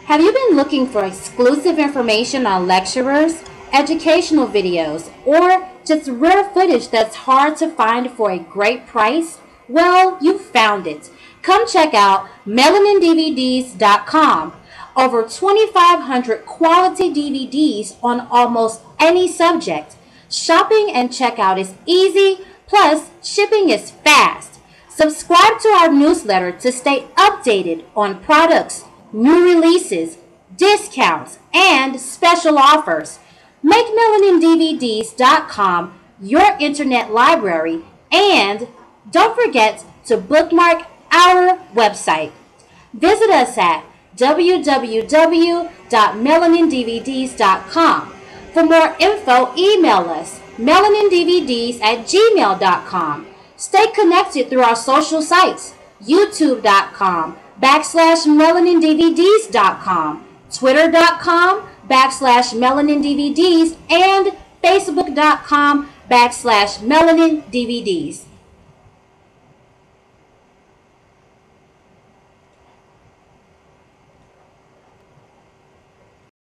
Have you been looking for exclusive information on lecturers, educational videos, or just rare footage that's hard to find for a great price? Well, you found it. Come check out melanidvds.com. Over 2,500 quality DVDs on almost any subject. Shopping and checkout is easy, plus shipping is fast. Subscribe to our newsletter to stay updated on products, new releases, discounts, and special offers. Make melanidvds.com your internet library, and don't forget to bookmark our website. Visit us at www.melanidvds.com. For more info, email us melanidvds@gmail.com. Stay connected through our social sites, youtube.com/melanidvds.com, twitter.com/melanidvds, and facebook.com/melanidvds.